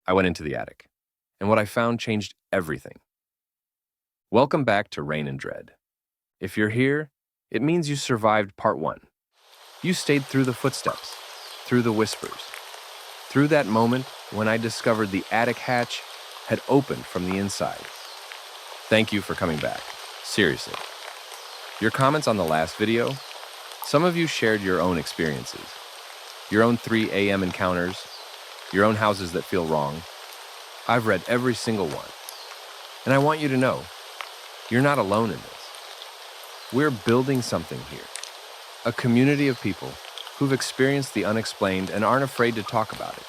I went into the attic, and what I found changed everything. Welcome back to Rain and Dread. If you're here, it means you survived part 1. You stayed through the footsteps, through the whispers, through that moment when I discovered the attic hatch had opened from the inside. Thank you for coming back. Seriously. Your comments on the last video, some of you shared your own experiences, your own 3 a.m. encounters, your own houses that feel wrong. I've read every single one. And I want you to know, you're not alone in this. We're building something here. A community of people who've experienced the unexplained and aren't afraid to talk about it.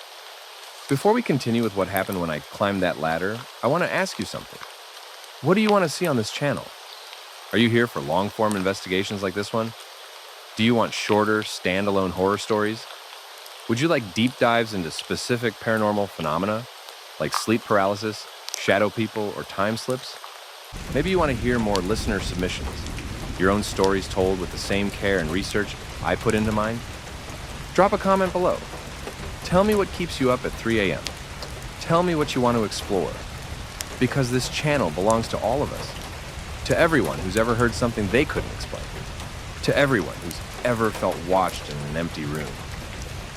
Before we continue with what happened when I climbed that ladder, I want to ask you something. What do you want to see on this channel? Are you here for long-form investigations like this one? Do you want shorter, standalone horror stories? Would you like deep dives into specific paranormal phenomena, like sleep paralysis, shadow people, or time slips? Maybe you want to hear more listener submissions, your own stories told with the same care and research I put into mine? Drop a comment below. Tell me what keeps you up at 3 a.m. Tell me what you want to explore. Because this channel belongs to all of us. To everyone who's ever heard something they couldn't explain. To everyone who's ever felt watched in an empty room.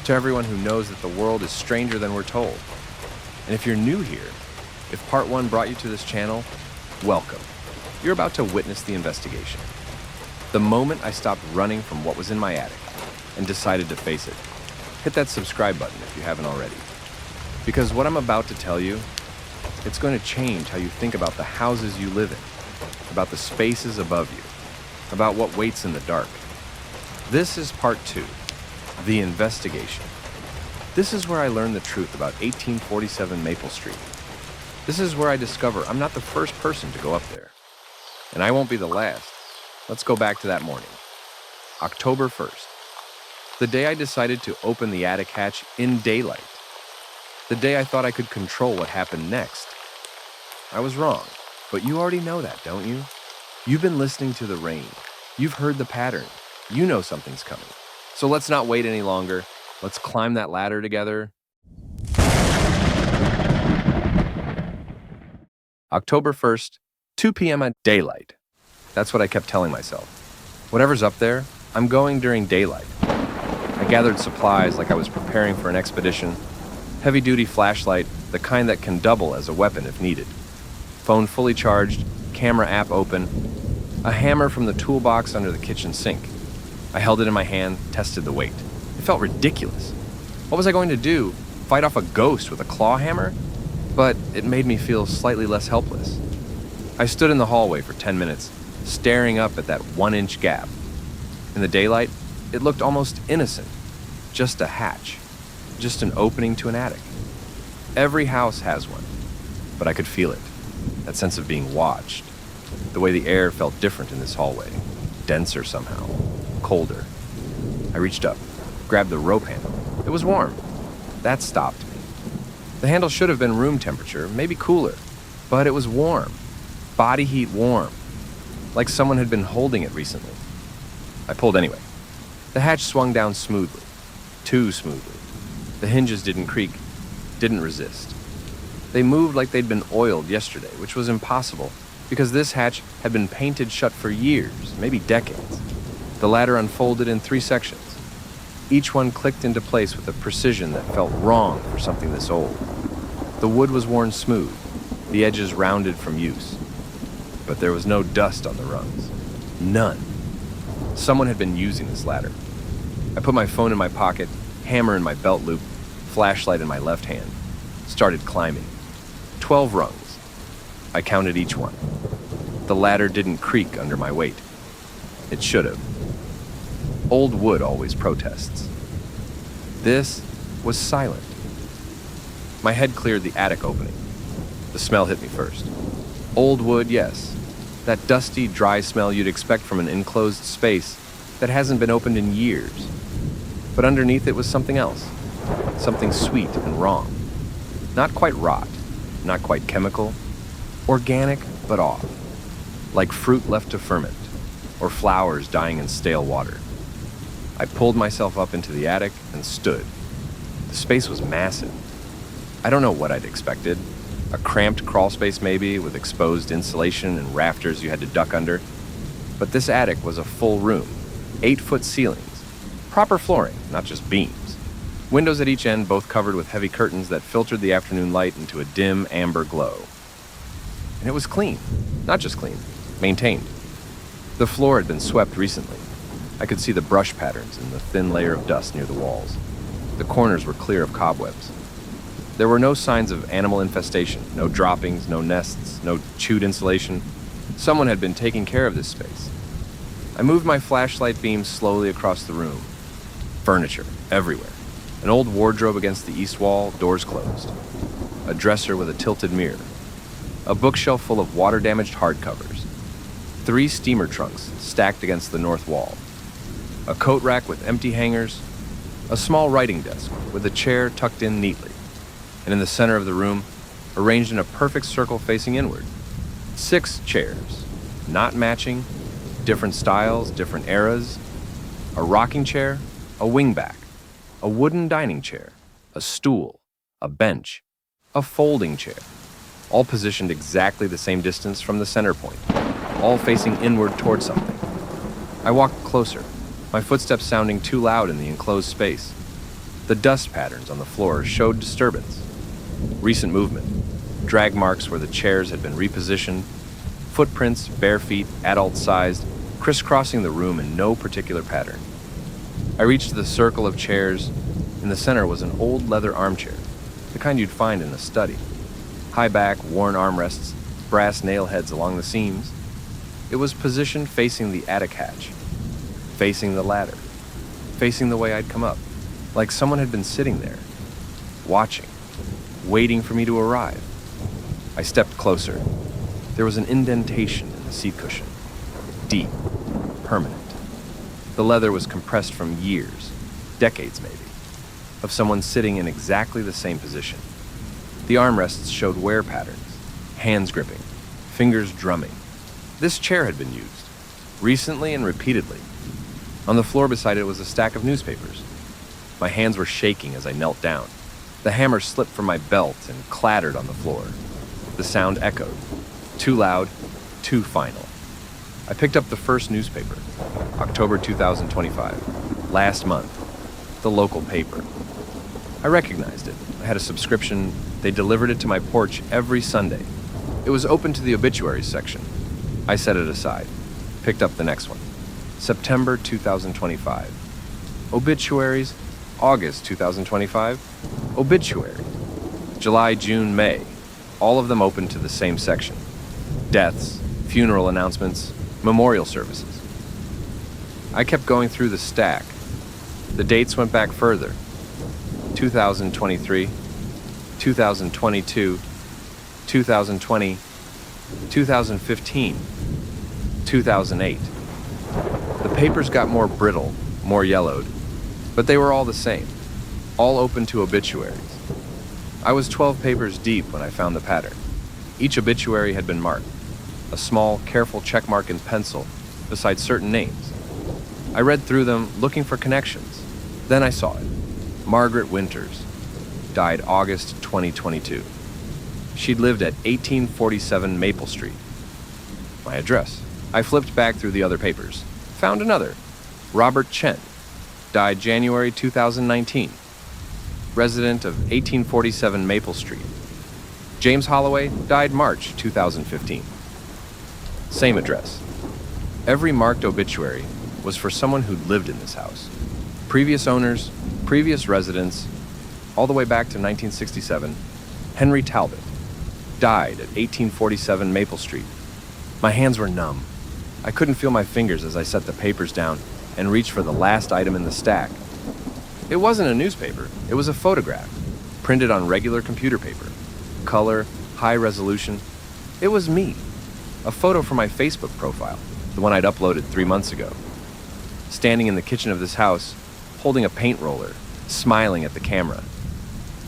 To everyone who knows that the world is stranger than we're told. And if you're new here, if part 1 brought you to this channel, welcome. You're about to witness the investigation. The moment I stopped running from what was in my attic and decided to face it, hit that subscribe button if you haven't already. Because what I'm about to tell you, it's going to change how you think about the houses you live in, about the spaces above you, about what waits in the dark. This is part 2, the investigation. This is where I learned the truth about 1847 Maple Street. This is where I discover I'm not the first person to go up there. And I won't be the last. Let's go back to that morning. October 1st. The day I decided to open the attic hatch in daylight. The day I thought I could control what happened next. I was wrong, but you already know that, don't you? You've been listening to the rain. You've heard the pattern. You know something's coming. So let's not wait any longer. Let's climb that ladder together. October 1st, 2 p.m. at daylight. That's what I kept telling myself. Whatever's up there, I'm going during daylight. I gathered supplies like I was preparing for an expedition. Heavy-duty flashlight, the kind that can double as a weapon if needed. Phone fully charged, camera app open. A hammer from the toolbox under the kitchen sink. I held it in my hand, tested the weight. It felt ridiculous. What was I going to do? Fight off a ghost with a claw hammer? But it made me feel slightly less helpless. I stood in the hallway for 10 minutes, staring up at that 1-inch gap. In the daylight, it looked almost innocent. Just a hatch. Just an opening to an attic. Every house has one, but I could feel it. That sense of being watched. The way the air felt different in this hallway. Denser somehow. Colder. I reached up, grabbed the rope handle. It was warm. That stopped me. The handle should have been room temperature, maybe cooler, but it was warm. Body heat warm. Like someone had been holding it recently. I pulled anyway. The hatch swung down smoothly. Too smoothly. The hinges didn't creak, didn't resist. They moved like they'd been oiled yesterday, which was impossible because this hatch had been painted shut for years, maybe decades. The ladder unfolded in 3 sections. Each one clicked into place with a precision that felt wrong for something this old. The wood was worn smooth, the edges rounded from use. But there was no dust on the rungs. None. Someone had been using this ladder. I put my phone in my pocket, hammer in my belt loop, flashlight in my left hand. Started climbing. 12 rungs. I counted each one. The ladder didn't creak under my weight. It should have. Old wood always protests. This was silent. My head cleared the attic opening. The smell hit me first. Old wood, yes. That dusty, dry smell you'd expect from an enclosed space that hasn't been opened in years. But underneath it was something else. Something sweet and wrong. Not quite rot, not quite chemical. Organic, but off. Like fruit left to ferment, or flowers dying in stale water. I pulled myself up into the attic and stood. The space was massive. I don't know what I'd expected. A cramped crawl space maybe, with exposed insulation and rafters you had to duck under. But this attic was a full room, 8-foot ceilings, proper flooring, not just beams. Windows at each end both covered with heavy curtains that filtered the afternoon light into a dim amber glow. And it was clean. Not just clean, maintained. The floor had been swept recently. I could see the brush patterns and the thin layer of dust near the walls. The corners were clear of cobwebs. There were no signs of animal infestation, no droppings, no nests, no chewed insulation. Someone had been taking care of this space. I moved my flashlight beam slowly across the room. Furniture, everywhere. An old wardrobe against the east wall, doors closed. A dresser with a tilted mirror. A bookshelf full of water-damaged hardcovers. 3 steamer trunks stacked against the north wall. A coat rack with empty hangers. A small writing desk with a chair tucked in neatly. And in the center of the room, arranged in a perfect circle facing inward, 6 chairs, not matching, different styles, different eras. A rocking chair, a wingback, a wooden dining chair, a stool, a bench, a folding chair, all positioned exactly the same distance from the center point, all facing inward toward something. I walked closer, my footsteps sounding too loud in the enclosed space. The dust patterns on the floor showed disturbance. Recent movement, drag marks where the chairs had been repositioned, footprints, bare feet, adult-sized, crisscrossing the room in no particular pattern. I reached the circle of chairs. In the center was an old leather armchair, the kind you'd find in a study. High back, worn armrests, brass nail heads along the seams. It was positioned facing the attic hatch, facing the ladder, facing the way I'd come up, like someone had been sitting there, watching, waiting for me to arrive. I stepped closer. There was an indentation in the seat cushion, deep, permanent. The leather was compressed from years, decades maybe, of someone sitting in exactly the same position. The armrests showed wear patterns, hands gripping, fingers drumming. This chair had been used, recently and repeatedly. On the floor beside it was a stack of newspapers. My hands were shaking as I knelt down. The hammer slipped from my belt and clattered on the floor. The sound echoed, too loud, too final. I picked up the first newspaper, October 2025, last month, the local paper. I recognized it. I had a subscription. They delivered it to my porch every Sunday. It was open to the obituaries section. I set it aside, picked up the next one, September 2025. Obituaries, August 2025, obituary. July, June, May, all of them open to the same section. Deaths, funeral announcements, memorial services. I kept going through the stack. The dates went back further. 2023, 2022, 2020, 2015, 2008. The papers got more brittle, more yellowed, but they were all the same, all open to obituaries. I was 12 papers deep when I found the pattern. Each obituary had been marked, a small, careful check mark in pencil beside certain names. I read through them, looking for connections. Then I saw it. Margaret Winters, died August 2022. She'd lived at 1847 Maple Street. My address. I flipped back through the other papers. Found another. Robert Chen, died January 2019. Resident of 1847 Maple Street. James Holloway, died March 2015. Same address. Every marked obituary was for someone who'd lived in this house. Previous owners, previous residents, all the way back to 1967. Henry Talbot, died at 1847 Maple Street. My hands were numb. I couldn't feel my fingers as I set the papers down and reached for the last item in the stack. It wasn't a newspaper, it was a photograph, printed on regular computer paper. Color, high resolution. It was me. A photo from my Facebook profile, the one I'd uploaded 3 months ago. Standing in the kitchen of this house, holding a paint roller, smiling at the camera.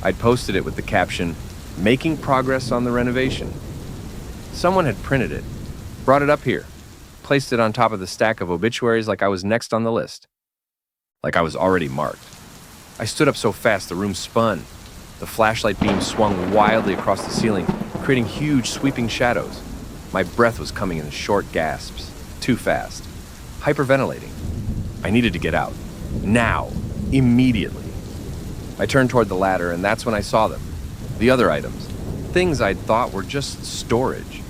I'd posted it with the caption, "Making progress on the renovation." Someone had printed it, brought it up here, placed it on top of the stack of obituaries like I was next on the list. Like I was already marked. I stood up so fast the room spun. The flashlight beam swung wildly across the ceiling, creating huge, sweeping shadows. My breath was coming in short gasps, too fast. Hyperventilating. I needed to get out. Now. Immediately. I turned toward the ladder, and that's when I saw them. The other items. Things I'd thought were just storage.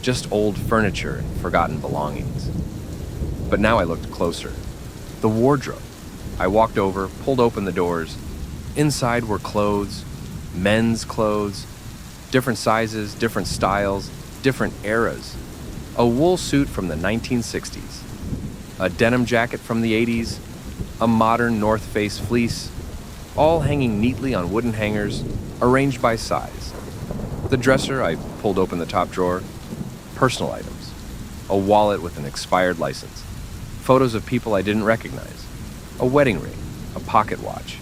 Just old furniture and forgotten belongings. But now I looked closer. The wardrobe. I walked over, pulled open the doors. Inside were clothes, men's clothes, different sizes, different styles, different eras. A wool suit from the 1960s, a denim jacket from the 80s, a modern North Face fleece, all hanging neatly on wooden hangers, arranged by size. The dresser, I pulled open the top drawer. Personal items, a wallet with an expired license, photos of people I didn't recognize, a wedding ring, a pocket watch,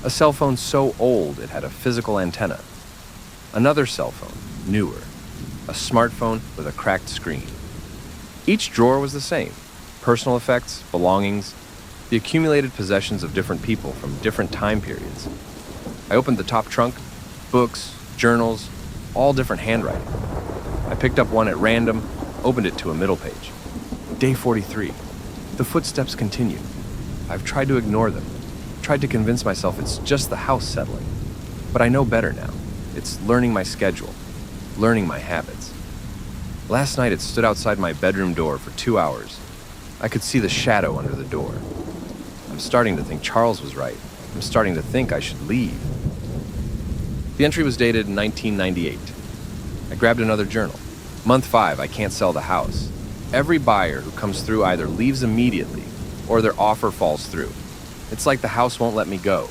a cell phone so old it had a physical antenna, another cell phone, newer, a smartphone with a cracked screen. Each drawer was the same, personal effects, belongings, the accumulated possessions of different people from different time periods. I opened the top trunk, books, journals, all different handwriting. I picked up one at random, opened it to a middle page. Day 43. The footsteps continue. I've tried to ignore them, tried to convince myself it's just the house settling. But I know better now. It's learning my schedule, learning my habits. Last night it stood outside my bedroom door for 2 hours. I could see the shadow under the door. I'm starting to think Charles was right. I'm starting to think I should leave. The entry was dated 1998. I grabbed another journal. Month 5, I can't sell the house. Every buyer who comes through either leaves immediately or their offer falls through. It's like the house won't let me go.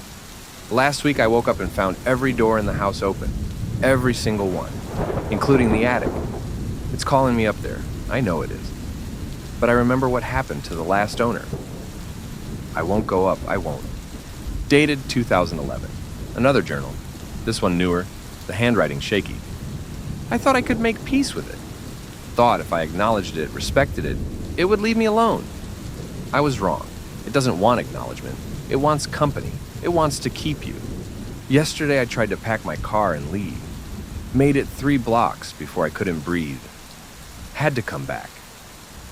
Last week I woke up and found every door in the house open. Every single one, including the attic. It's calling me up there. I know it is. But I remember what happened to the last owner. I won't go up, I won't. Dated 2011. Another journal. This one newer, the handwriting shaky. I thought I could make peace with it. Thought if I acknowledged it, respected it, it would leave me alone. I was wrong. It doesn't want acknowledgement. It wants company. It wants to keep you. Yesterday I tried to pack my car and leave. Made it 3 blocks before I couldn't breathe. Had to come back.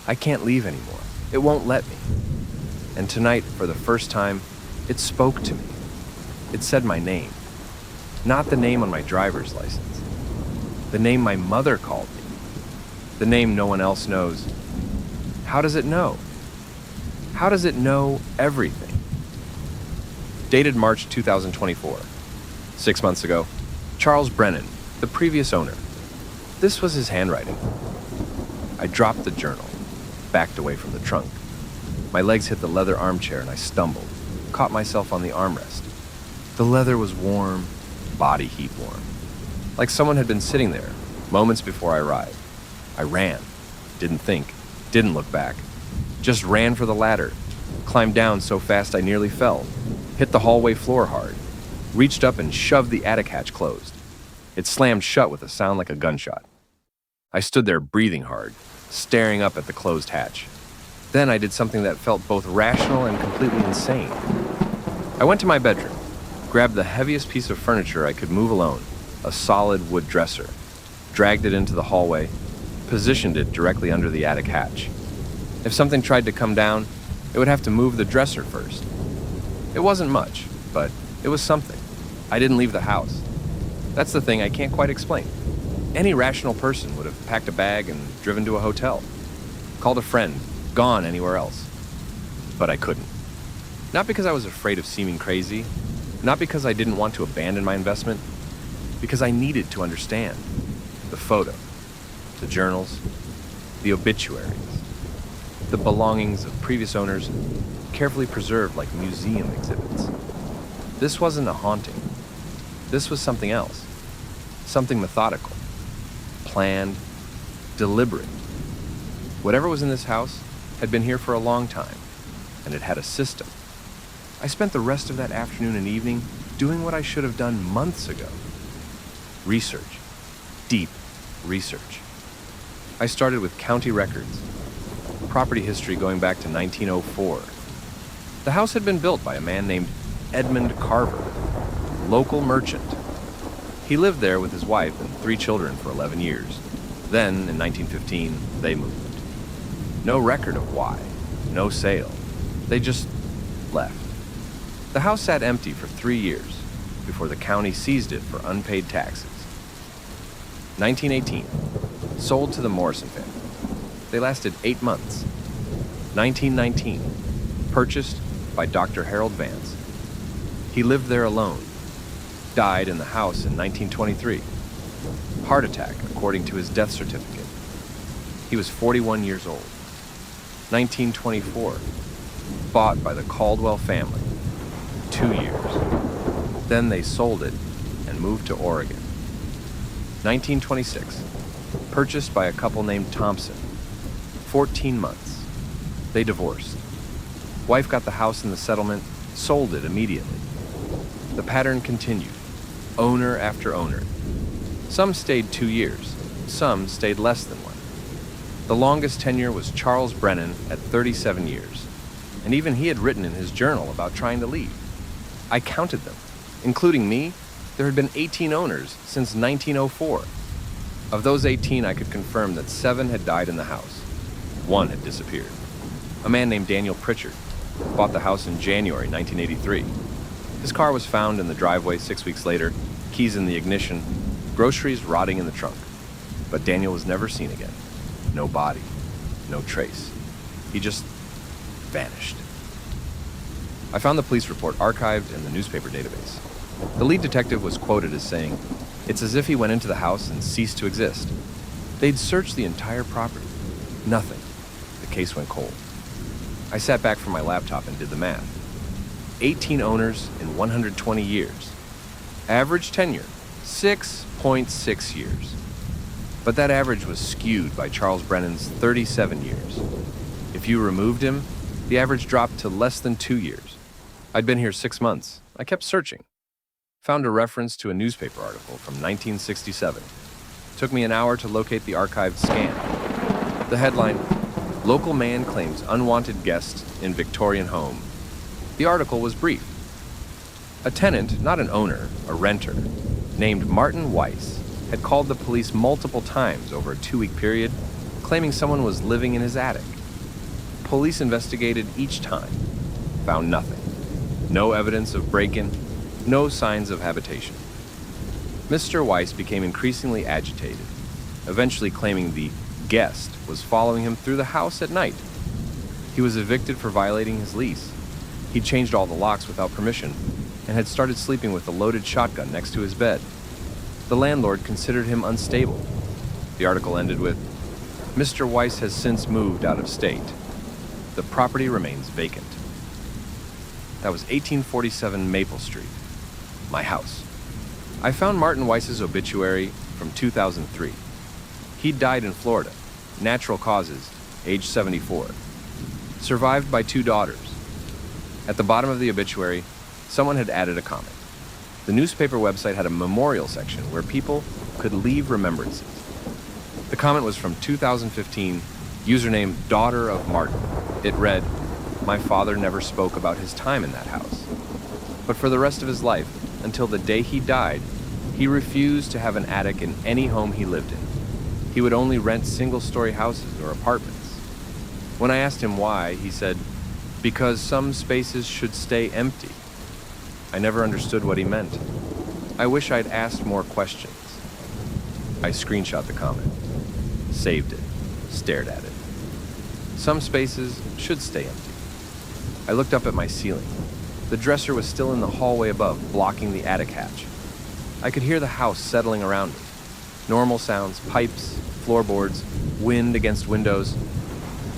I can't leave anymore. It won't let me. And tonight, for the first time, it spoke to me. It said my name. Not the name on my driver's license. The name my mother called me. The name no one else knows. How does it know? How does it know everything? Dated March 2024. 6 months ago, Charles Brennan, the previous owner. This was his handwriting. I dropped the journal, backed away from the trunk. My legs hit the leather armchair and I stumbled, caught myself on the armrest. The leather was warm, body heat warm. Like someone had been sitting there, moments before I arrived. I ran, didn't think, didn't look back. Just ran for the ladder, climbed down so fast I nearly fell, hit the hallway floor hard, reached up and shoved the attic hatch closed. It slammed shut with a sound like a gunshot. I stood there breathing hard, staring up at the closed hatch. Then I did something that felt both rational and completely insane. I went to my bedroom, grabbed the heaviest piece of furniture I could move alone, a solid wood dresser, dragged it into the hallway, positioned it directly under the attic hatch. If something tried to come down, it would have to move the dresser first. It wasn't much, but it was something. I didn't leave the house. That's the thing I can't quite explain. Any rational person would have packed a bag and driven to a hotel, called a friend, gone anywhere else. But I couldn't. Not because I was afraid of seeming crazy, not because I didn't want to abandon my investment, because I needed to understand the photo, the journals, the obituaries, the belongings of previous owners carefully preserved like museum exhibits. This wasn't a haunting. This was something else, something methodical, planned, deliberate. Whatever was in this house had been here for a long time, and it had a system. I spent the rest of that afternoon and evening doing what I should have done months ago. Research. Deep research. I started with county records, property history going back to 1904. The house had been built by a man named Edmund Carver. local merchant. He lived there with his wife and 3 children for 11 years. Then, in 1915, they moved. No record of why, no sale. They just left. The house sat empty for 3 years before the county seized it for unpaid taxes. 1918, sold to the Morrison family. They lasted 8 months. 1919, purchased by Dr. Harold Vance. He lived there alone. Died in the house in 1923. Heart attack, according to his death certificate. He was 41 years old. 1924, bought by the Caldwell family. 2 years. Then they sold it and moved to Oregon. 1926, purchased by a couple named Thompson. 14 months. They divorced. Wife got the house in the settlement, sold it immediately. The pattern continued, owner after owner. Some stayed 2 years, some stayed less than 1. The longest tenure was Charles Brennan at 37 years, and even he had written in his journal about trying to leave. I counted them. Including me, there had been 18 owners since 1904. Of those 18, I could confirm that 7 had died in the house. 1 had disappeared. A man named Daniel Pritchard bought the house in January 1983. His car was found in the driveway 6 weeks later, keys in the ignition, groceries rotting in the trunk. But Daniel was never seen again. No body, no trace. He just vanished. I found the police report archived in the newspaper database. The lead detective was quoted as saying, "It's as if he went into the house and ceased to exist." They'd searched the entire property. Nothing. The case went cold. I sat back from my laptop and did the math. 18 owners in 120 years. Average tenure, 6.6 years. But that average was skewed by Charles Brennan's 37 years. If you removed him, the average dropped to less than 2 years. I'd been here 6 months. I kept searching. Found a reference to a newspaper article from 1967. Took me an hour to locate the archived scan. The headline, "Local Man Claims Unwanted Guest in Victorian Home." The article was brief. A tenant, not an owner, a renter, named Martin Weiss, had called the police multiple times over a 2-week period, claiming someone was living in his attic. Police investigated each time, found nothing. No evidence of break-in, no signs of habitation. Mr. Weiss became increasingly agitated, eventually claiming the guest was following him through the house at night. He was evicted for violating his lease. He'd changed all the locks without permission and had started sleeping with a loaded shotgun next to his bed. The landlord considered him unstable. The article ended with, "Mr. Weiss has since moved out of state. The property remains vacant." That was 1847 Maple Street, my house. I found Martin Weiss's obituary from 2003. He'd died in Florida, natural causes, age 74. Survived by 2 daughters. At the bottom of the obituary, someone had added a comment. The newspaper website had a memorial section where people could leave remembrances. The comment was from 2015, username Daughter of Martin. It read, "My father never spoke about his time in that house. But for the rest of his life, until the day he died, he refused to have an attic in any home he lived in. He would only rent single-story houses or apartments. When I asked him why, he said, 'Because some spaces should stay empty.' I never understood what he meant. I wish I'd asked more questions." I screenshot the comment, saved it, stared at it. Some spaces should stay empty. I looked up at my ceiling. The dresser was still in the hallway above, blocking the attic hatch. I could hear the house settling around me. Normal sounds, pipes, floorboards, wind against windows.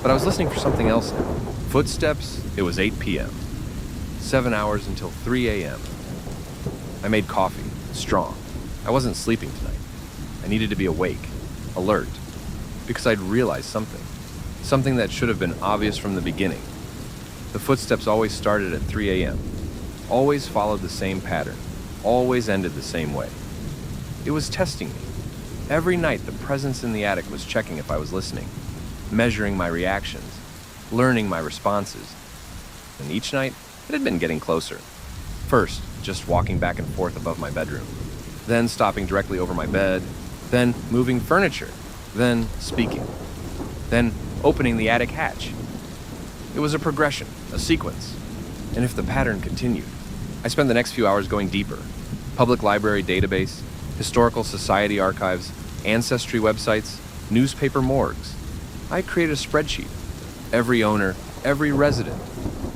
But I was listening for something else now. Footsteps. It was 8 p.m. 7 hours until 3 a.m. I made coffee, strong. I wasn't sleeping tonight. I needed to be awake, alert, because I'd realized something that should have been obvious from the beginning. The footsteps always started at 3 a.m., always followed the same pattern, always ended the same way. It was testing me. Every night, the presence in the attic was checking if I was listening, measuring my reactions, learning my responses. And each night, it had been getting closer. First, just walking back and forth above my bedroom, then stopping directly over my bed, then moving furniture, then speaking, then opening the attic hatch. It was a progression, a sequence, and if the pattern continued, I spent the next few hours going deeper. Public library database, historical society archives, ancestry websites, newspaper morgues. I created a spreadsheet. Every owner, every resident,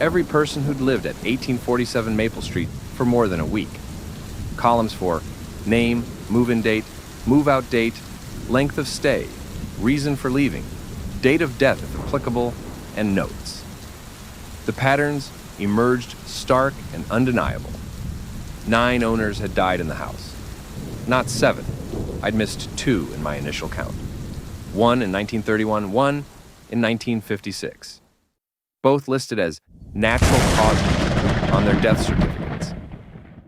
every person who'd lived at 1847 Maple Street for more than a week. Columns for name, move-in date, move-out date, length of stay, reason for leaving, date of death if applicable, and notes. The patterns emerged stark and undeniable. 9 owners had died in the house. Not 7. I'd missed 2 in my initial count. 1 in 1931, 1 in 1956. Both listed as natural causes on their death certificates.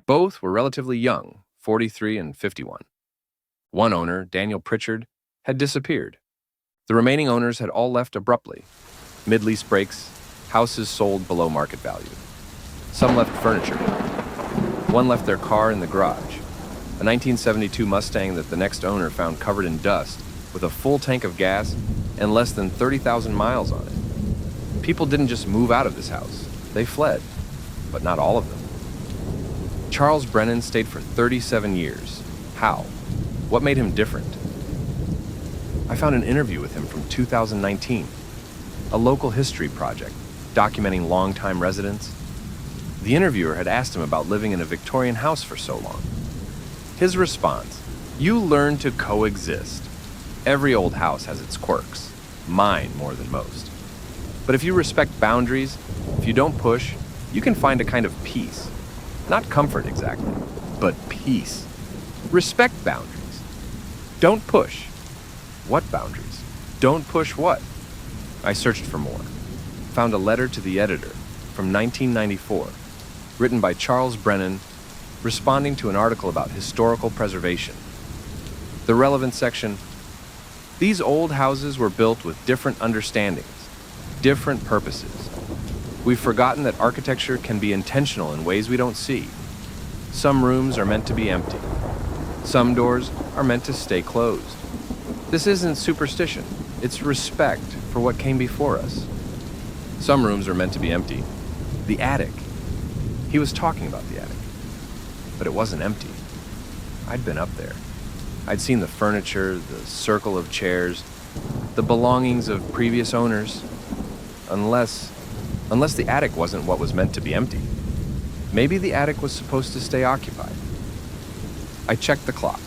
Both were relatively young, 43 and 51. One owner, Daniel Pritchard, had disappeared. The remaining owners had all left abruptly. Mid-lease breaks, houses sold below market value. Some left furniture. One left their car in the garage, a 1972 Mustang that the next owner found covered in dust with a full tank of gas and less than 30,000 miles on it. People didn't just move out of this house. They fled, but not all of them. Charles Brennan stayed for 37 years. How? What made him different? I found an interview with him from 2019, a local history project documenting longtime residents. The interviewer had asked him about living in a Victorian house for so long. His response: "You learn to coexist. Every old house has its quirks, mine more than most. But if you respect boundaries, if you don't push, you can find a kind of peace. Not comfort exactly, but peace. Respect boundaries. Don't push." What boundaries? Don't push what? I searched for more. Found a letter to the editor from 1994, written by Charles Brennan, responding to an article about historical preservation. The relevant section: "These old houses were built with different understandings, different purposes. We've forgotten that architecture can be intentional in ways we don't see. Some rooms are meant to be empty. Some doors are meant to stay closed. This isn't superstition, it's respect for what came before us. Some rooms are meant to be empty. The attic." He was talking about the attic, but it wasn't empty. I'd been up there. I'd seen the furniture, the circle of chairs, the belongings of previous owners. Unless the attic wasn't what was meant to be empty. Maybe the attic was supposed to stay occupied. I checked the clock.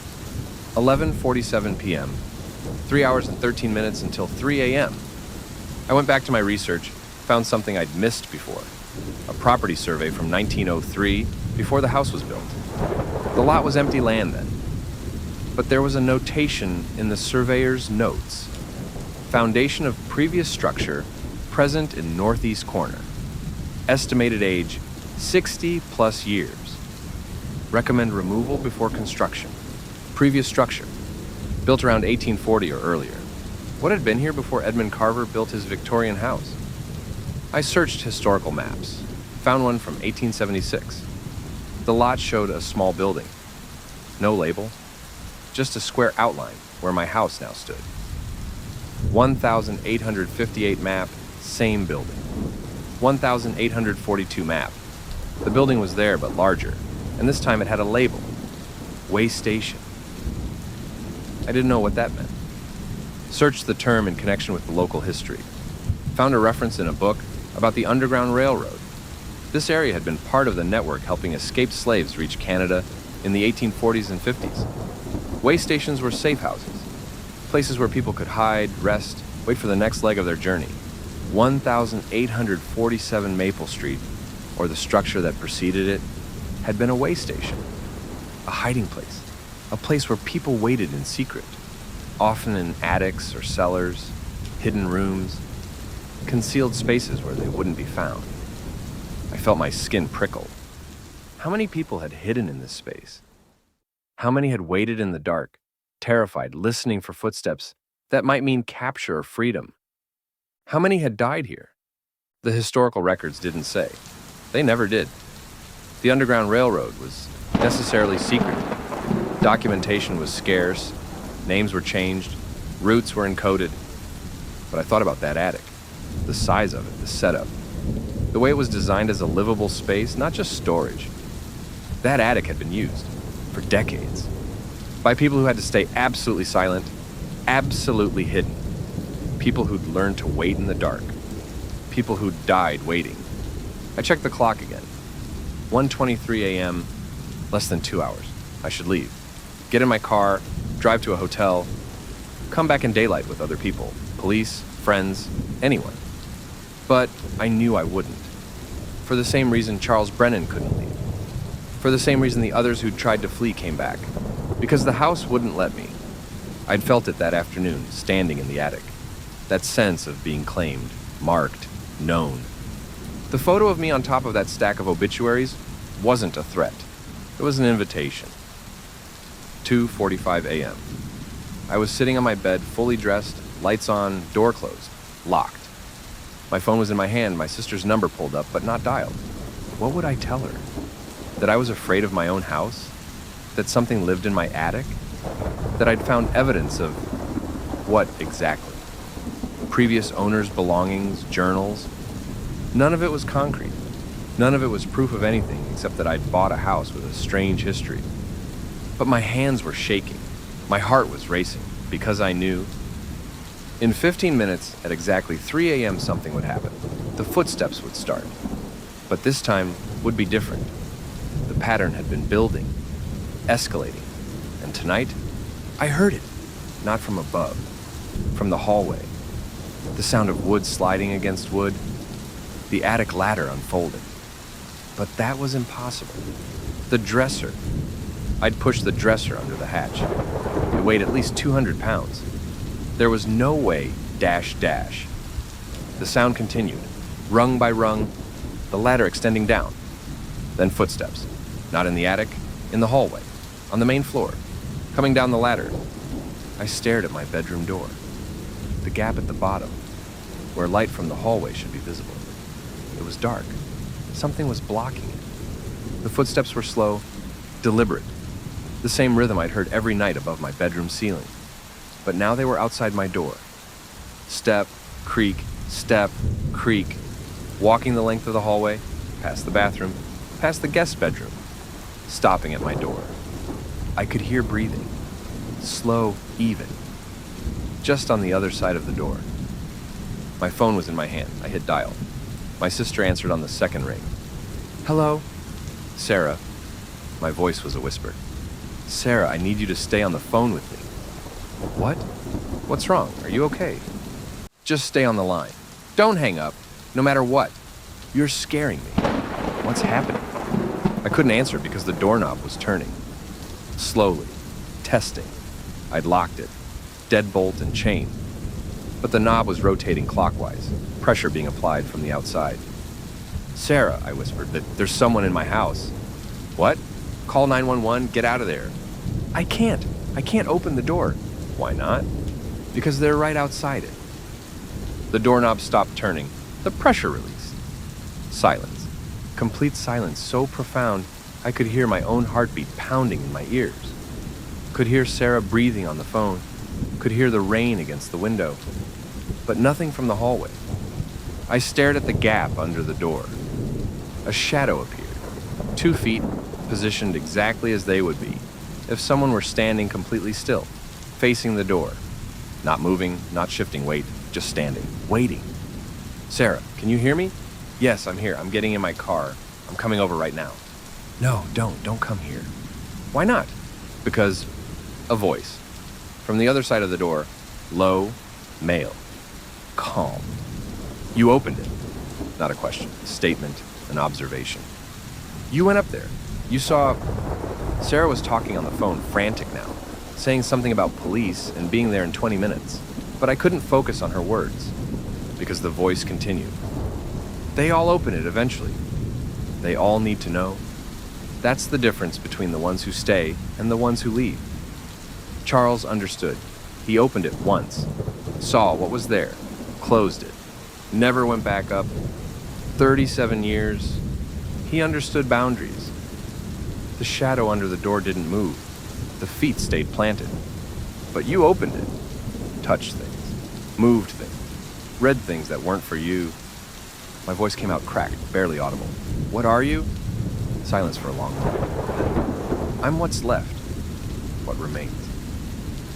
11:47 p.m. 3 hours and 13 minutes until 3 a.m. I went back to my research, found something I'd missed before. A property survey from 1903, before the house was built. The lot was empty land then. But there was a notation in the surveyor's notes. Foundation of previous structure present in northeast corner. Estimated age 60 plus years. Recommend removal before construction. Previous structure. Built around 1840 or earlier. What had been here before Edmund Carver built his Victorian house? I searched historical maps. Found one from 1876. The lot showed a small building. No label. Just a square outline where my house now stood. 1858 map, same building. 1842 map. The building was there but larger, and this time it had a label. Waystation. I didn't know what that meant. Searched the term in connection with the local history. Found a reference in a book about the Underground Railroad. This area had been part of the network helping escaped slaves reach Canada in the 1840s and 50s. Waystations were safe houses, places where people could hide, rest, wait for the next leg of their journey. 1847 Maple Street, or the structure that preceded it, had been a waystation, a hiding place, a place where people waited in secret, often in attics or cellars, hidden rooms, concealed spaces where they wouldn't be found. I felt my skin prickle. How many people had hidden in this space? How many had waited in the dark, terrified, listening for footsteps that might mean capture or freedom? How many had died here? The historical records didn't say. They never did. The Underground Railroad was necessarily secretive. Documentation was scarce, names were changed, routes were encoded. But I thought about that attic, the size of it, the setup, the way it was designed as a livable space, not just storage. That attic had been used for decades by people who had to stay absolutely silent, absolutely hidden. People who'd learned to wait in the dark. People who'd died waiting. I checked the clock again. 1:23 a.m., less than 2 hours. I should leave. Get in my car, drive to a hotel, come back in daylight with other people, police, friends, anyone. But I knew I wouldn't. For the same reason Charles Brennan couldn't leave. For the same reason the others who'd tried to flee came back. Because the house wouldn't let me. I'd felt it that afternoon, standing in the attic. That sense of being claimed, marked, known. The photo of me on top of that stack of obituaries wasn't a threat. It was an invitation. 2:45 a.m. I was sitting on my bed, fully dressed, lights on, door closed, locked. My phone was in my hand, my sister's number pulled up, but not dialed. What would I tell her? That I was afraid of my own house? That something lived in my attic? That I'd found evidence of what exactly? Previous owners' belongings, journals? None of it was concrete. None of it was proof of anything except that I'd bought a house with a strange history. But my hands were shaking. My heart was racing because I knew. In 15 minutes, at exactly 3 a.m., something would happen. The footsteps would start. But this time would be different. The pattern had been building, escalating. And tonight, I heard it. Not from above, from the hallway. The sound of wood sliding against wood. The attic ladder unfolding. But that was impossible. The dresser. I'd pushed the dresser under the hatch. It weighed at least 200 pounds. There was no way, dash, dash. The sound continued, rung by rung, the ladder extending down. Then footsteps. Not in the attic, in the hallway, on the main floor, coming down the ladder. I stared at my bedroom door. The gap at the bottom, where light from the hallway should be visible. It was dark. Something was blocking it. The footsteps were slow, deliberate. The same rhythm I'd heard every night above my bedroom ceiling. But now they were outside my door. Step, creak, walking the length of the hallway, past the bathroom, past the guest bedroom, stopping at my door. I could hear breathing, slow, even, just on the other side of the door. My phone was in my hand. I hit dial. My sister answered on the second ring. Hello? Sarah. My voice was a whisper. Sarah, I need you to stay on the phone with me. What? What's wrong? Are you okay? Just stay on the line. Don't hang up, no matter what. You're scaring me. What's happening? I couldn't answer because the doorknob was turning. Slowly. Testing. I'd locked it. Deadbolt and chain. But the knob was rotating clockwise, pressure being applied from the outside. Sarah, I whispered, there's someone in my house. What? Call 911, get out of there. I can't open the door. Why not? Because they're right outside it. The doorknob stopped turning. The pressure released. Silence. Complete silence so profound I could hear my own heartbeat pounding in my ears. Could hear Sarah breathing on the phone. Could hear the rain against the window. But nothing from the hallway. I stared at the gap under the door. A shadow appeared. 2 feet, positioned exactly as they would be if someone were standing completely still, facing the door. Not moving, not shifting weight, just standing, waiting. Sarah, can you hear me? Yes, I'm here. I'm getting in my car. I'm coming over right now. No, don't come here. Why not? Because a voice. From the other side of the door, low, male, calm. You opened it. Not a question, a statement, an observation. You went up there. You saw... Sarah was talking on the phone, frantic now, saying something about police and being there in 20 minutes. But I couldn't focus on her words, because the voice continued. They all open it eventually. They all need to know. That's the difference between the ones who stay and the ones who leave. Charles understood. He opened it once, saw what was there, closed it, never went back up. 37 years. He understood boundaries. The shadow under the door didn't move. The feet stayed planted. But you opened it, touched things, moved things, read things that weren't for you. My voice came out cracked, barely audible. What are you? Silence for a long time. Then, I'm what's left, what remains,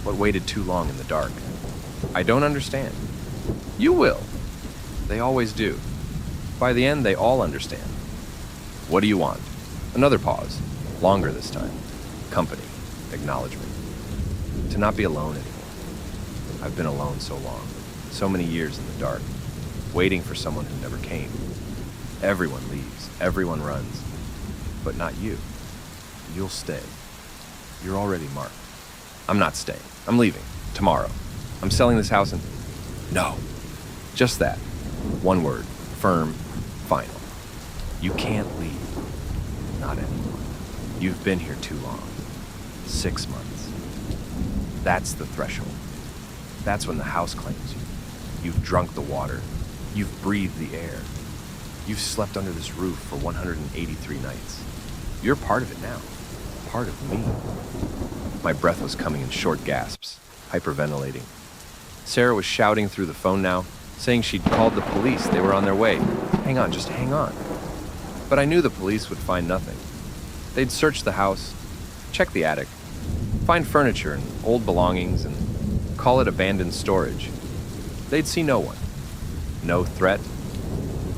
what waited too long in the dark. I don't understand. You will. They always do. By the end, they all understand. What do you want? Another pause, longer this time. Company, acknowledgement. To not be alone anymore. I've been alone so long, so many years in the dark, waiting for someone who never came. Everyone leaves, everyone runs, but not you. You'll stay. You're already marked. I'm not staying. I'm leaving. Tomorrow. I'm selling this house and... No. Just that. One word. Firm. Final. You can't leave. Not anymore. You've been here too long. 6 months. That's the threshold. That's when the house claims you. You've drunk the water. You've breathed the air. You've slept under this roof for 183 nights. You're part of it now. Part of me. My breath was coming in short gasps, hyperventilating. Sarah was shouting through the phone now, saying she'd called the police. They were on their way. Hang on, just hang on. But I knew the police would find nothing. They'd search the house, check the attic, find furniture and old belongings, and call it abandoned storage. They'd see no one. No threat.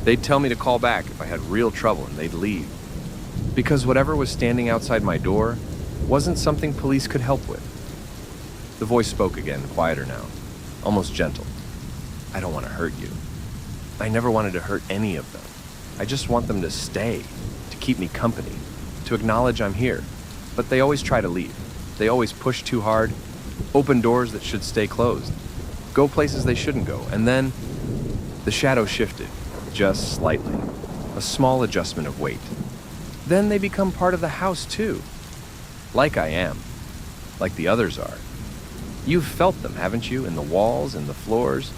They'd tell me to call back if I had real trouble, and they'd leave. Because whatever was standing outside my door wasn't something police could help with. The voice spoke again, quieter now, almost gentle. I don't want to hurt you. I never wanted to hurt any of them. I just want them to stay, to keep me company, to acknowledge I'm here. But they always try to leave. They always push too hard, open doors that should stay closed, go places they shouldn't go. And then the shadow shifted, just slightly, a small adjustment of weight. Then they become part of the house too. Like I am, like the others are. You've felt them, haven't you, in the walls and the floors?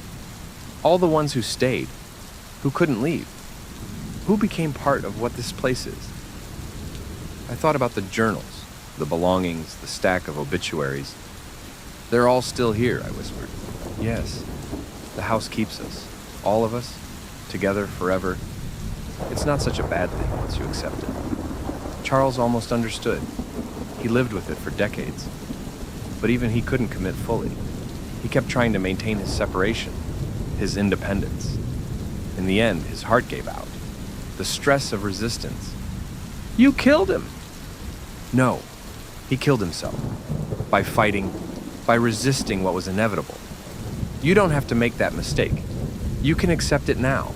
All the ones who stayed, who couldn't leave, who became part of what this place is. I thought about the journals, the belongings, the stack of obituaries. They're all still here, I whispered. Yes, the house keeps us, all of us, together forever. It's not such a bad thing once you accept it. Charles almost understood. He lived with it for decades. But even he couldn't commit fully. He kept trying to maintain his separation, his independence. In the end, his heart gave out. The stress of resistance. You killed him! No, he killed himself. By fighting, by resisting what was inevitable. You don't have to make that mistake. You can accept it now.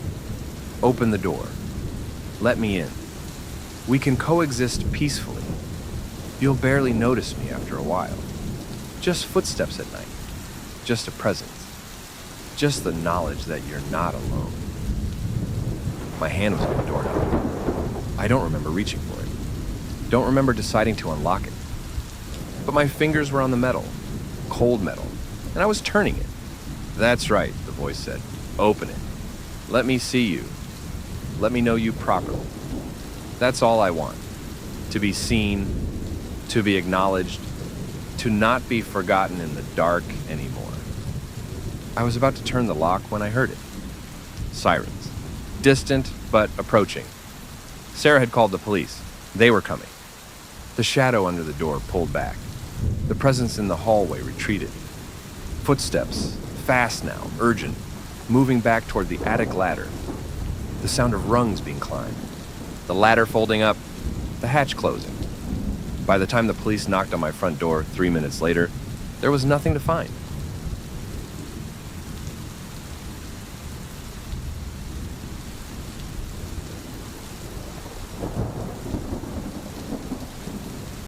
Open the door. Let me in. We can coexist peacefully. You'll barely notice me after a while. Just footsteps at night. Just a presence. Just the knowledge that you're not alone. My hand was on the doorknob. I don't remember reaching for it. Don't remember deciding to unlock it. But my fingers were on the metal. Cold metal. And I was turning it. That's right, the voice said. Open it. Let me see you. Let me know you properly. That's all I want. To be seen, to be acknowledged, to not be forgotten in the dark anymore. I was about to turn the lock when I heard it. Sirens. Distant, but approaching. Sarah had called the police. They were coming. The shadow under the door pulled back. The presence in the hallway retreated. Footsteps, fast now, urgent, moving back toward the attic ladder. The sound of rungs being climbed. The ladder folding up, the hatch closing. By the time the police knocked on my front door 3 minutes later, there was nothing to find.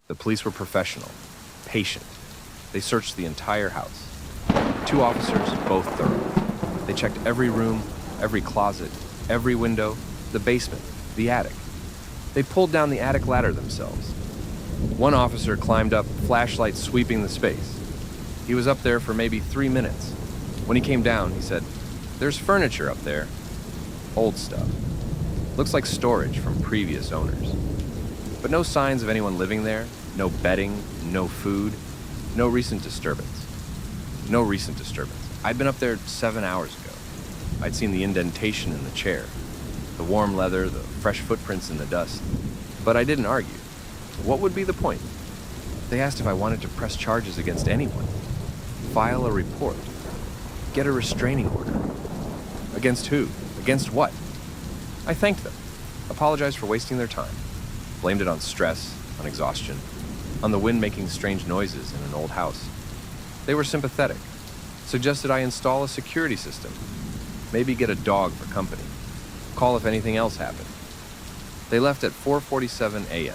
The police were professional, patient. They searched the entire house. 2 officers, both thorough. They checked every room, every closet, every window, the basement, the attic. They pulled down the attic ladder themselves. One officer climbed up, flashlight sweeping the space. He was up there for maybe 3 minutes. When he came down, he said, "There's furniture up there. Old stuff. Looks like storage from previous owners. But no signs of anyone living there, no bedding, no food, no recent disturbance. No recent disturbance. I'd been up there 7 hours ago. I'd seen the indentation in the chair, the warm leather, the fresh footprints in the dust. But I didn't argue. What would be the point? They asked if I wanted to press charges against anyone, file a report, get a restraining order. Against who? Against what? I thanked them, apologized for wasting their time, blamed it on stress, on exhaustion, on the wind making strange noises in an old house. They were sympathetic, suggested I install a security system, maybe get a dog for company, call if anything else happened. They left at 4:47 a.m.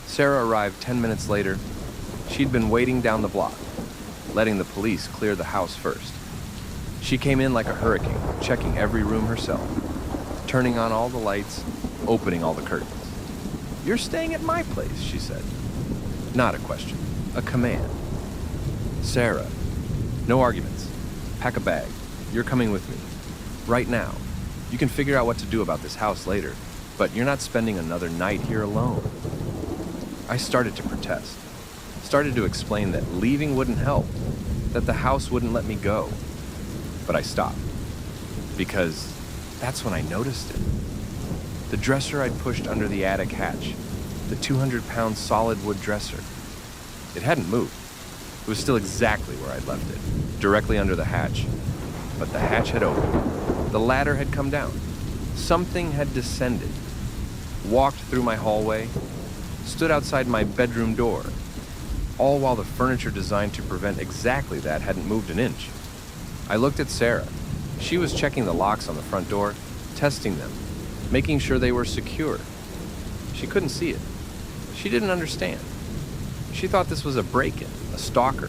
Sarah arrived 10 minutes later. She'd been waiting down the block, letting the police clear the house first. She came in like a hurricane, checking every room herself, turning on all the lights, opening all the curtains. "You're staying at my place," she said. Not a question, a command. "Sarah, no arguments. Pack a bag. You're coming with me. Right now. You can figure out what to do about this house later, but you're not spending another night here alone." I started to protest, started to explain that leaving wouldn't help, that the house wouldn't let me go. But I stopped, because that's when I noticed it. The dresser I'd pushed under the attic hatch, the 200-pound solid wood dresser. It hadn't moved. It was still exactly where I'd left it, directly under the hatch. But the hatch had opened. The ladder had come down. Something had descended, walked through my hallway, stood outside my bedroom door, all while the furniture designed to prevent exactly that hadn't moved an inch. I looked at Sarah. She was checking the locks on the front door, testing them, making sure they were secure. She couldn't see it. She didn't understand. She thought this was a break-in, a stalker,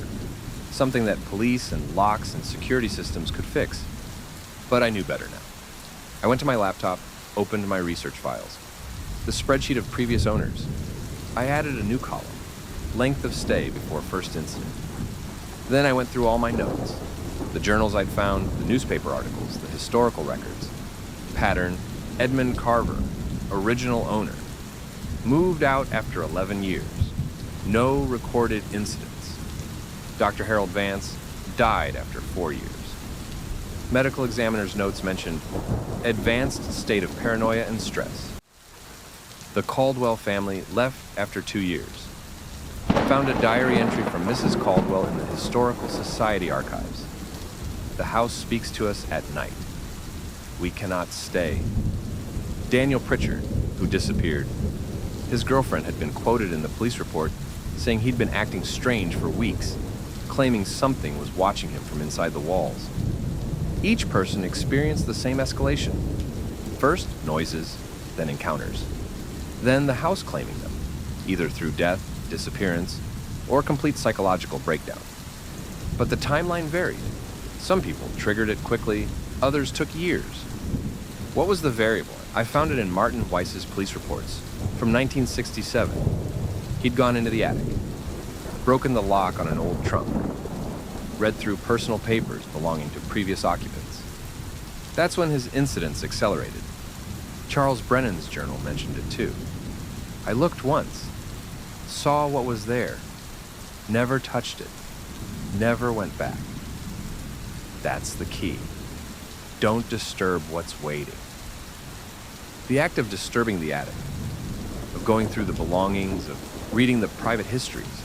something that police and locks and security systems could fix. But I knew better now. I went to my laptop, opened my research files, the spreadsheet of previous owners. I added a new column, length of stay before first incident. Then I went through all my notes, the journals I'd found, the newspaper articles, the historical records. Pattern, Edmund Carver, original owner. Moved out after 11 years. No recorded incidents. Dr. Harold Vance died after 4 years. Medical examiner's notes mentioned advanced state of paranoia and stress. The Caldwell family left after 2 years. Found a diary entry from Mrs. Caldwell in the Historical Society archives. The house speaks to us at night. We cannot stay. Daniel Pritchard, who disappeared. His girlfriend had been quoted in the police report saying he'd been acting strange for weeks, claiming something was watching him from inside the walls. Each person experienced the same escalation. First, noises, then encounters. Then the house claiming them, either through death, disappearance, or complete psychological breakdown. But the timeline varied. Some people triggered it quickly, others took years. What was the variable? I found it in Martin Weiss's police reports from 1967. He'd gone into the attic, broken the lock on an old trunk, read through personal papers belonging to previous occupants. That's when his incidents accelerated. Charles Brennan's journal mentioned it too. I looked once, saw what was there, never touched it, never went back. That's the key. Don't disturb what's waiting. The act of disturbing the attic, of going through the belongings, of reading the private histories,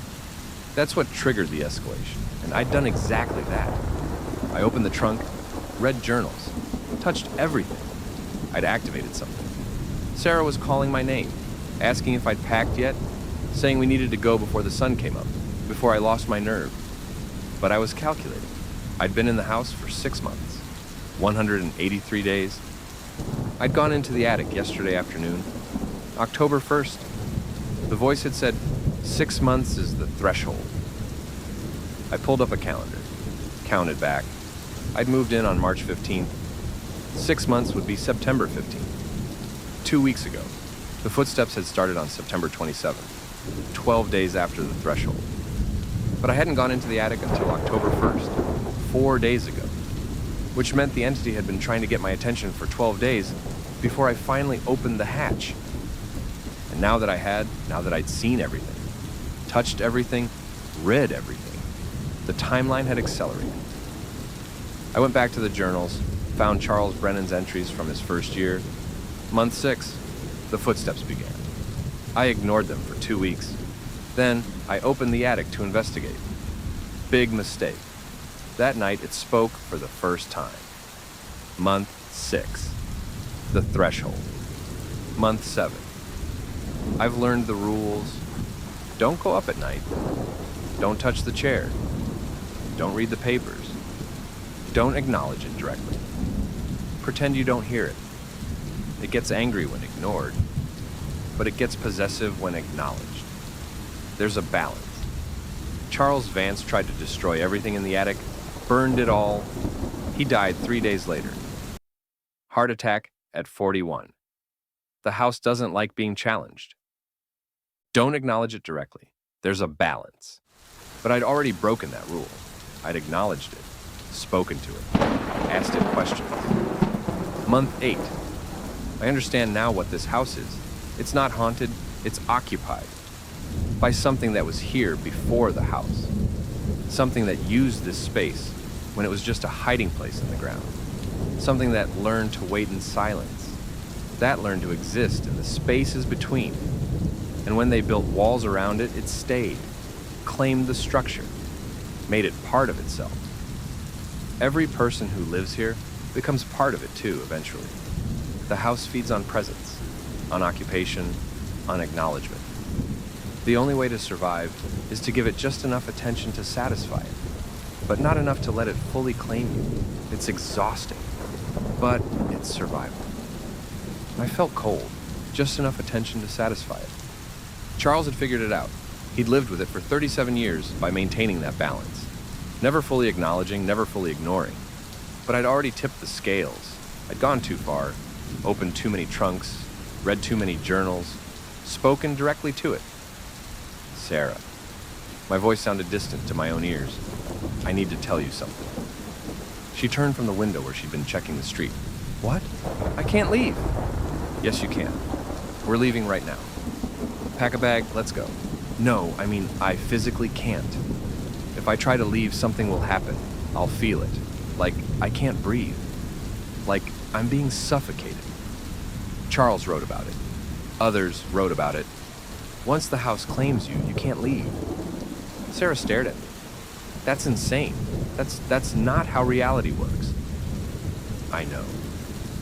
that's what triggered the escalation, and I'd done exactly that. I opened the trunk, read journals, touched everything. I'd activated something. Sarah was calling my name, asking if I'd packed yet, saying we needed to go before the sun came up, before I lost my nerve. But I was calculating. I'd been in the house for 6 months, 183 days. I'd gone into the attic yesterday afternoon, October 1st. The voice had said, 6 months is the threshold. I pulled up a calendar, counted back. I'd moved in on March 15th. 6 months would be September 15th. 2 weeks ago, the footsteps had started on September 27th, 12 days after the threshold. But I hadn't gone into the attic until October 1st, 4 days ago, which meant the entity had been trying to get my attention for 12 days before I finally opened the hatch. And now that I'd seen everything, touched everything, read everything, the timeline had accelerated. I went back to the journals, found Charles Brennan's entries from his first year. Month 6, the footsteps began. I ignored them for 2 weeks. Then I opened the attic to investigate. Big mistake. That night it spoke for the first time. Month 6, the threshold. Month 7. I've learned the rules. Don't go up at night. Don't touch the chair. Don't read the papers. Don't acknowledge it directly. Pretend you don't hear it. It gets angry when ignored, but it gets possessive when acknowledged. There's a balance. Charles Vance tried to destroy everything in the attic, burned it all. He died 3 days later. Heart attack at 41. The house doesn't like being challenged. Don't acknowledge it directly. There's a balance. But I'd already broken that rule. I'd acknowledged it, spoken to it, asked it questions. Month 8. I understand now what this house is. It's not haunted, it's occupied by something that was here before the house. Something that used this space when it was just a hiding place in the ground. Something that learned to wait in silence. That learned to exist in the spaces between. And when they built walls around it, it stayed, claimed the structure, made it part of itself. Every person who lives here becomes part of it too, eventually. The house feeds on presence, on occupation, on acknowledgement. The only way to survive is to give it just enough attention to satisfy it, but not enough to let it fully claim you. It's exhausting, but it's survival. I felt cold, just enough attention to satisfy it. Charles had figured it out. He'd lived with it for 37 years by maintaining that balance. Never fully acknowledging, never fully ignoring. But I'd already tipped the scales. I'd gone too far, opened too many trunks, read too many journals, spoken directly to it. Sarah. My voice sounded distant to my own ears. I need to tell you something. She turned from the window where she'd been checking the street. What? I can't leave. Yes, you can. We're leaving right now. Pack a bag, let's go. No, I physically can't. If I try to leave, something will happen. I'll feel it. Like I can't breathe. Like I'm being suffocated. Charles wrote about it. Others wrote about it. Once the house claims you, you can't leave. Sarah stared at me. That's insane. That's not how reality works. I know,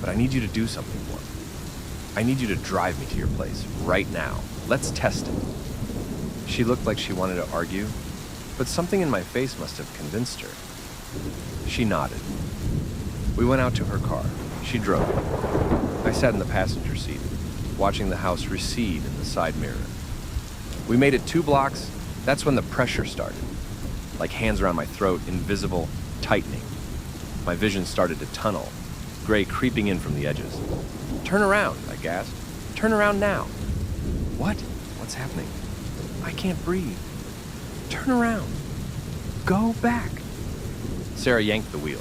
but I need you to do something for me. I need you to drive me to your place right now. Let's test it. She looked like she wanted to argue, but something in my face must have convinced her. She nodded. We went out to her car. She drove it. I sat in the passenger seat, watching the house recede in the side mirror. We made it 2 blocks. That's when the pressure started. Like hands around my throat, invisible, tightening. My vision started to tunnel, gray creeping in from the edges. Turn around, I gasped. Turn around now. What? What's happening? I can't breathe. Turn around. Go back. Sarah yanked the wheel,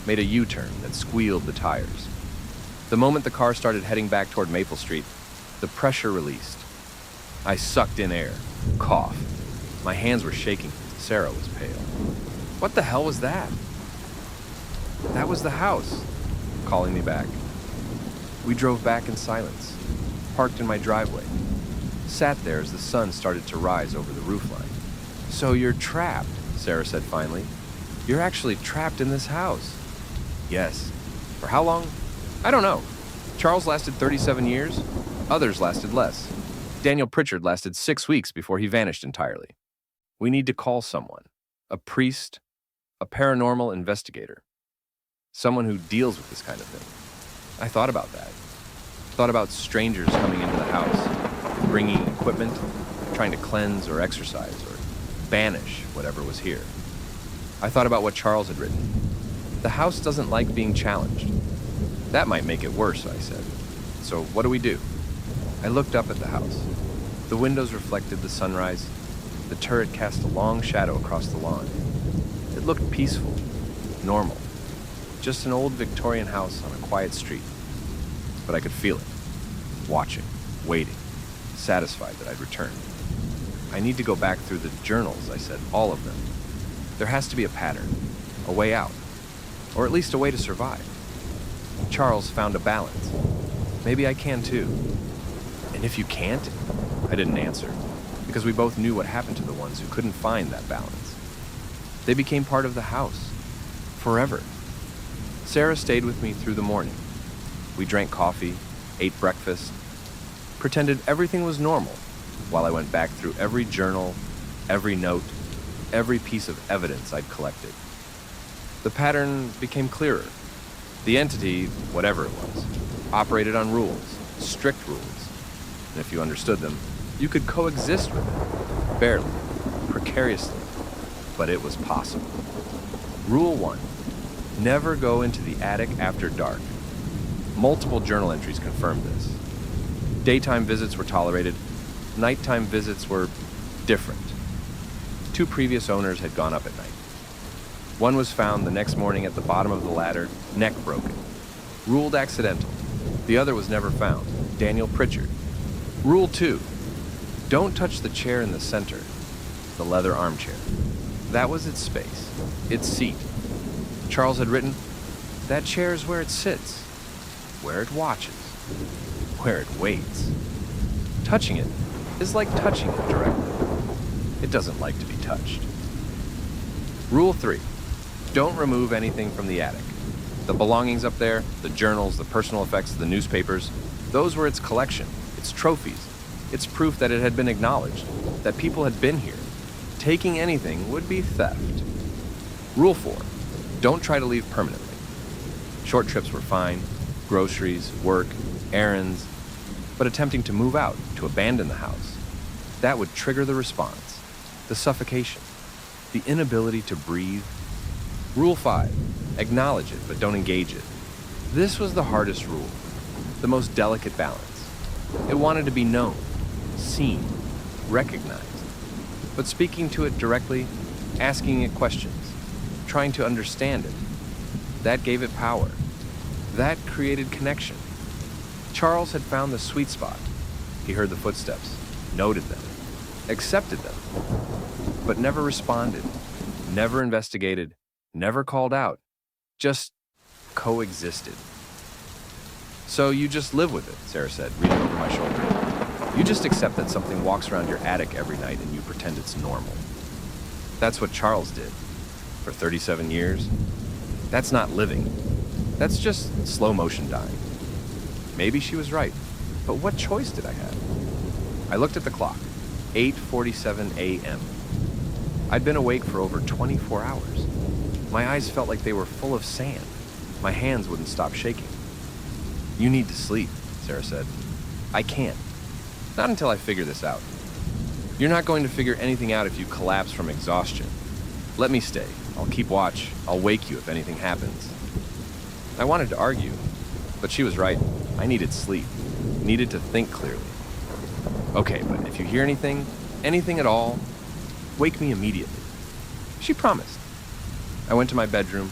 made a U-turn that squealed the tires. The moment the car started heading back toward Maple Street, the pressure released. I sucked in air, coughed. My hands were shaking. Sarah was pale. What the hell was that? That was the house, calling me back. We drove back in silence, parked in my driveway, sat there as the sun started to rise over the roofline. So you're trapped, Sarah said finally. You're actually trapped in this house. Yes. For how long? I don't know. Charles lasted 37 years. Others lasted less. Daniel Pritchard lasted 6 weeks before he vanished entirely. We need to call someone. A priest, a paranormal investigator. Someone who deals with this kind of thing. I thought about that. Thought about strangers coming into the house, bringing equipment, trying to cleanse or exorcise or banish whatever was here. I thought about what Charles had written. The house doesn't like being challenged. That might make it worse, I said. So what do we do? I looked up at the house. The windows reflected the sunrise. The turret cast a long shadow across the lawn. It looked peaceful, normal. Just an old Victorian house on a quiet street. but I could feel it. Watching, waiting, satisfied that I'd returned. I need to go back through the journals, I said, all of them. There has to be a pattern, a way out, or at least a way to survive. Charles found a balance. Maybe I can too. And if you can't? I didn't answer, because we both knew what happened to the ones who couldn't find that balance. They became part of the house, forever. Sarah stayed with me through the morning. We drank coffee, ate breakfast, pretended everything was normal while I went back through every journal, every note, every piece of evidence I'd collected. The pattern became clearer. The entity, whatever it was, operated on rules, strict rules. And if you understood them, you could coexist with it, barely, precariously, but it was possible. Rule 1, never go into the attic after dark. Multiple journal entries confirmed this. Daytime visits were tolerated, nighttime visits were different. 2 previous owners had gone up at night. One was found the next morning at the bottom of the ladder, neck broken. Ruled accidental. The other was never found, Daniel Pritchard. Rule 2, don't touch the chair in the center, the leather armchair. That was its space, its seat. Charles had written, that chair is where it sits, where it watches, where it waits. Touching it is like touching it directly. It doesn't like to be touched. Rule 3, don't remove anything from the attic. The belongings up there, the journals, the personal effects, the newspapers, those were its collection, its trophies, its proof that it had been acknowledged, that people had been here. Taking anything would be theft. Rule 4, don't try to leave permanently. Short trips were fine, groceries, work, errands, but attempting to move out, to abandon the house, that would trigger the response, the suffocation, the inability to breathe. Rule 5, acknowledge it, but don't engage it. This was the hardest rule, the most delicate balance. It wanted to be known, seen, recognized, but speaking to it directly, asking it questions, trying to understand it, that gave it power. That created connection. Charles had found the sweet spot. He heard the footsteps, noted them, accepted them, but never responded, never investigated, never called out, just coexisted. So you just live with it, Sarah said, reading over my shoulder. You just accept that something walks around your attic every night and you pretend it's normal. That's what Charles did for 37 years. That's not living. That's just slow motion dying. Maybe she was right, but what choice did I have? I looked at the clock, 8:47 a.m. I'd been awake for over 24 hours. My eyes felt like they were full of sand. My hands wouldn't stop shaking. You need to sleep, Sarah said. I can't. Not until I figure this out. You're not going to figure anything out if you collapse from exhaustion. Let me stay. I'll keep watch. I'll wake you if anything happens. I wanted to argue, but she was right. I needed sleep. Needed to think clearly. Okay, but if you hear anything at all, wake me immediately. She promised. I went to my bedroom,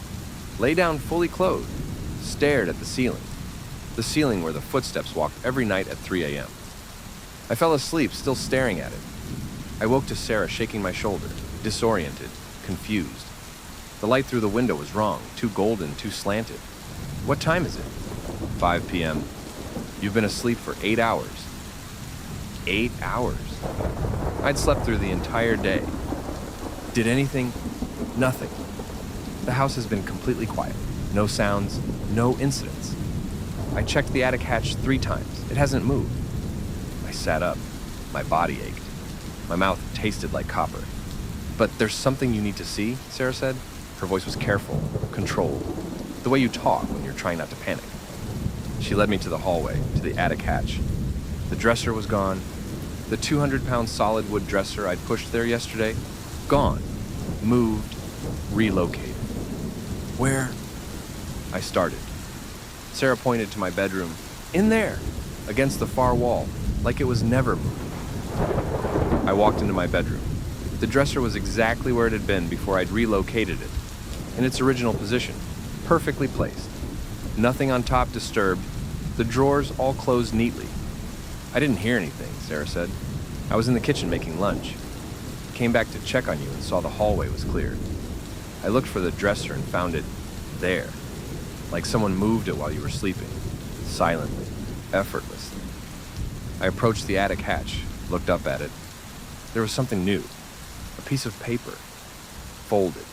lay down fully clothed, stared at the ceiling where the footsteps walked every night at 3 a.m. I fell asleep, still staring at it. I woke to Sarah shaking my shoulder, disoriented, confused. The light through the window was wrong, too golden, too slanted. What time is it? 5 p.m. You've been asleep for 8 hours. 8 hours. I'd slept through the entire day. Did anything? Nothing. The house has been completely quiet. No sounds, no incidents. I checked the attic hatch 3 times. It hasn't moved. I sat up. My body ached. My mouth tasted like copper. But there's something you need to see, Sarah said. Her voice was careful, controlled. The way you talk when you're trying not to panic. She led me to the hallway, to the attic hatch. The dresser was gone. The 200-pound solid wood dresser I'd pushed there yesterday, gone. Moved, relocated. Where? I started. Sarah pointed to my bedroom. In there, against the far wall, like it was never moved. I walked into my bedroom. The dresser was exactly where it had been before I'd relocated it, in its original position, perfectly placed. Nothing on top disturbed, The drawers all closed neatly. I didn't hear anything, Sarah said. I was in the kitchen making lunch. Came back to check on you and saw the hallway was cleared. I looked for the dresser and found it there, like someone moved it while you were sleeping, silently, effortlessly. I approached the attic hatch, looked up at it. There was something new, a piece of paper, folded,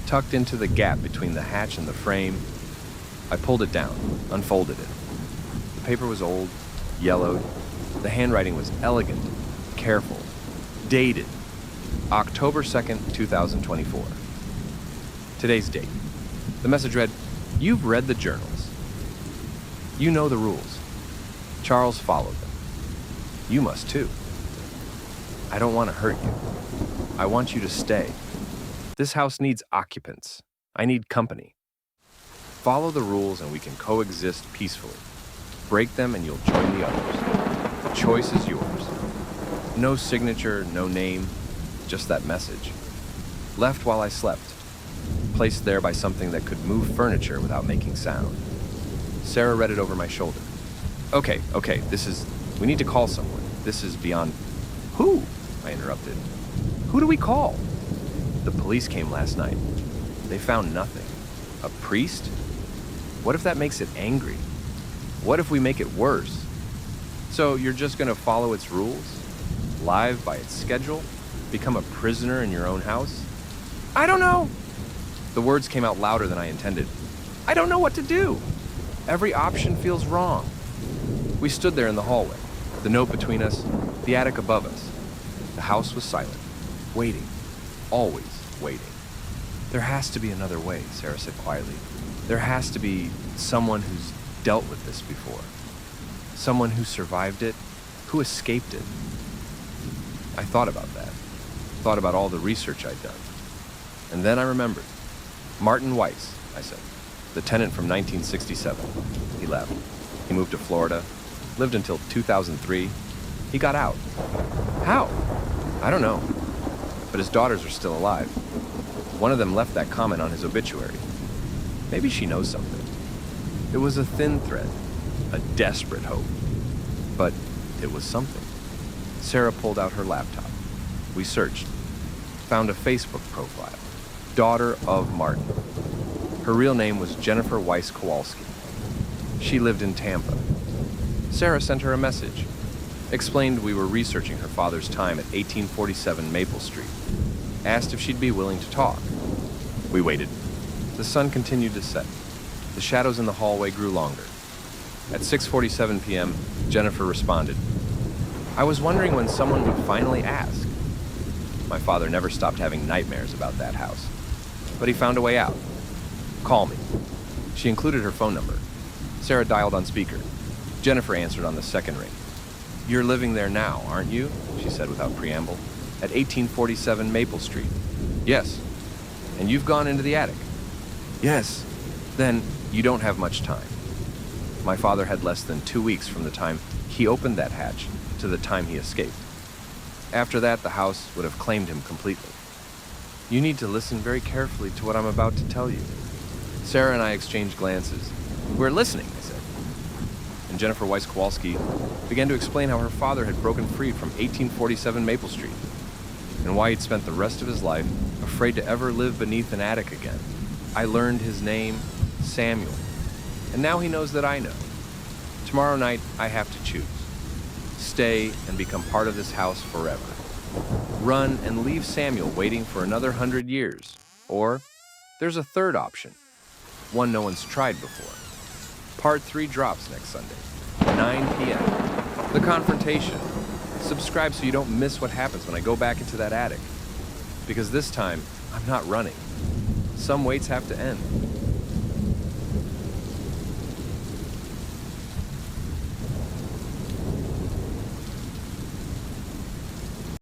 tucked into the gap between the hatch and the frame. I pulled it down, unfolded it. The paper was old, yellowed. The handwriting was elegant, careful, dated, October 2nd, 2024. Today's date. The message read, "You've read the journals. You know the rules. Charles followed them. You must too. I don't want to hurt you. I want you to stay. This house needs occupants. I need company. Follow the rules and we can coexist peacefully. Break them and you'll join the others. The choice is yours. No signature, no name, just that message. Left while I slept. Placed there by something that could move furniture without making sound." Sarah read it over my shoulder. Okay, we need to call someone. This is beyond... Who? I interrupted. Who do we call? The police came last night. They found nothing. A priest? What if that makes it angry? What if we make it worse? So you're just gonna follow its rules? Live by its schedule? Become a prisoner in your own house? I don't know. The words came out louder than I intended. I don't know what to do. Every option feels wrong. We stood there in the hallway, the note between us, the attic above us. The house was silent, waiting, always waiting. There has to be another way, Sarah said quietly. There has to be someone who's dealt with this before. Someone who survived it, who escaped it. I thought about that. Thought about all the research I'd done. And then I remembered. Martin Weiss, I said. The tenant from 1967. He left. He moved to Florida. Lived until 2003. He got out. How? I don't know. But his daughters are still alive. One of them left that comment on his obituary. Maybe she knows something. It was a thin thread, a desperate hope. But it was something. Sarah pulled out her laptop. We searched. Found a Facebook profile. Daughter of Martin. Her real name was Jennifer Weiss Kowalski. She lived in Tampa. Sarah sent her a message. Explained we were researching her father's time at 1847 Maple Street. Asked if she'd be willing to talk. We waited. The sun continued to set. The shadows in the hallway grew longer. At 6:47 p.m., Jennifer responded. I was wondering when someone would finally ask. My father never stopped having nightmares about that house. But he found a way out. Call me. She included her phone number. Sarah dialed on speaker. Jennifer answered on the second ring. You're living there now, aren't you? She said without preamble. At 1847 Maple Street. Yes. And you've gone into the attic? Yes. Then you don't have much time. My father had less than 2 weeks from the time he opened that hatch to the time he escaped. After that, the house would have claimed him completely. You need to listen very carefully to what I'm about to tell you. Sarah and I exchanged glances. We're listening, I said. And Jennifer Weiss Kowalski began to explain how her father had broken free from 1847 Maple Street and why he'd spent the rest of his life afraid to ever live beneath an attic again. I learned his name, Samuel, and now he knows that I know. Tomorrow night, I have to choose. Stay and become part of this house forever. Run and leave Samuel waiting for another 100 years. Or there's a third option, one no one's tried before. Part 3 drops next Sunday, 9 p.m. The Confrontation. Subscribe so you don't miss what happens when I go back into that attic. Because this time, I'm not running. Some waits have to end.